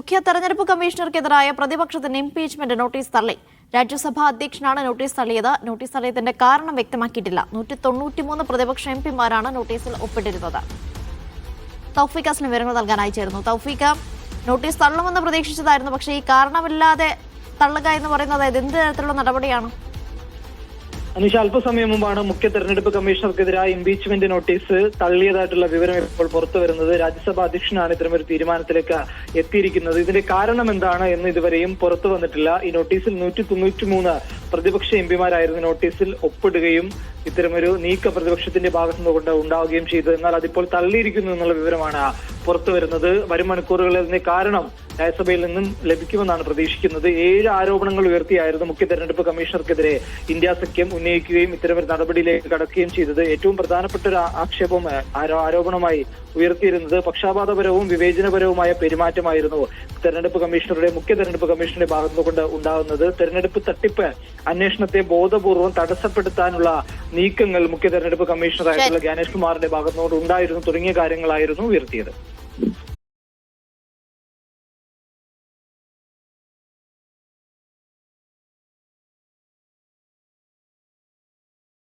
മുഖ്യ തെരഞ്ഞെടുപ്പ് കമ്മീഷണർക്കെതിരായ പ്രതിപക്ഷത്തിന്റെ ഇംപീച്ച്മെന്റ് നോട്ടീസ് തള്ളി. രാജ്യസഭാ അധ്യക്ഷനാണ് നോട്ടീസ് തള്ളിയത്. നോട്ടീസ് തള്ളിയതിന്റെ കാരണം വ്യക്തമാക്കിയിട്ടില്ല. 193 പ്രതിപക്ഷ എംപിമാരാണ് നോട്ടീസിൽ ഒപ്പിട്ടിരുന്നത്. തൗഫീഖ് അസ്ലം വിവരങ്ങൾ നൽകാനായി ചേർന്നു. തൗഫീഖ്, നോട്ടീസ് തള്ളുമെന്ന് പ്രതീക്ഷിച്ചതായിരുന്നു, പക്ഷേ ഈ കാരണമില്ലാതെ തള്ളുക എന്ന് പറയുന്നത് എന്ത് തരത്തിലുള്ള നടപടിയാണ്? അനീഷ, അല്പസമയം മുമ്പാണ് മുഖ്യ തെരഞ്ഞെടുപ്പ് കമ്മീഷണർക്കെതിരായ ഇംപീച്ച്മെന്റ് നോട്ടീസ് തള്ളിയതായിട്ടുള്ള വിവരം ഇപ്പോൾ പുറത്തു വരുന്നത്. രാജ്യസഭാ അധ്യക്ഷനാണ് ഇത്തരമൊരു തീരുമാനത്തിലേക്ക് എത്തിയിരിക്കുന്നത്. ഇതിന്റെ കാരണം എന്താണ് എന്ന് ഇതുവരെയും പുറത്തു വന്നിട്ടില്ല. ഈ നോട്ടീസിൽ 193 പ്രതിപക്ഷ എംപിമാരായിരുന്നു നോട്ടീസിൽ ഒപ്പിടുകയും ഇത്തരമൊരു നീക്കം പ്രതിപക്ഷത്തിന്റെ ഭാഗത്തുനിന്നുകൊണ്ട് ഉണ്ടാവുകയും ചെയ്തു. എന്നാൽ അതിപ്പോൾ തള്ളിയിരിക്കുന്നു എന്നുള്ള വിവരമാണ് പുറത്തു വരുന്നത്. വരും മണിക്കൂറുകളിൽ അതിന്റെ കാരണം രാജ്യസഭയിൽ നിന്നും ലഭിക്കുമെന്നാണ് പ്രതീക്ഷിക്കുന്നത്. 7 ആരോപണങ്ങൾ ഉയർത്തിയായിരുന്നു മുഖ്യ തെരഞ്ഞെടുപ്പ് കമ്മീഷണർക്കെതിരെ ഇന്ത്യ സഖ്യം ഉന്നയിക്കുകയും ഇത്തരമൊരു നടപടിയിലേക്ക് കടക്കുകയും ചെയ്തത്. ഏറ്റവും പ്രധാനപ്പെട്ട ഒരു ആരോപണമായി ഉയർത്തിയിരുന്നത് പക്ഷാപാതപരവും വിവേചനപരവുമായ പെരുമാറ്റമായിരുന്നു മുഖ്യ തെരഞ്ഞെടുപ്പ് കമ്മീഷണറുടെ ഭാഗത്തുനിന്നുകൊണ്ട് ഉണ്ടാകുന്നത്. തെരഞ്ഞെടുപ്പ് തട്ടിപ്പ് അന്വേഷണത്തെ ബോധപൂർവം തടസ്സപ്പെടുത്താനുള്ള നീക്കങ്ങൾ മുഖ്യ തെരഞ്ഞെടുപ്പ് കമ്മീഷണറായിട്ടുള്ള ജ്ഞാനേഷ് കുമാറിന്റെ ഭാഗത്തുനിന്നുകൊണ്ട് ഉണ്ടായിരുന്നു തുടങ്ങിയ കാര്യങ്ങളായിരുന്നു ഉയർത്തിയത്.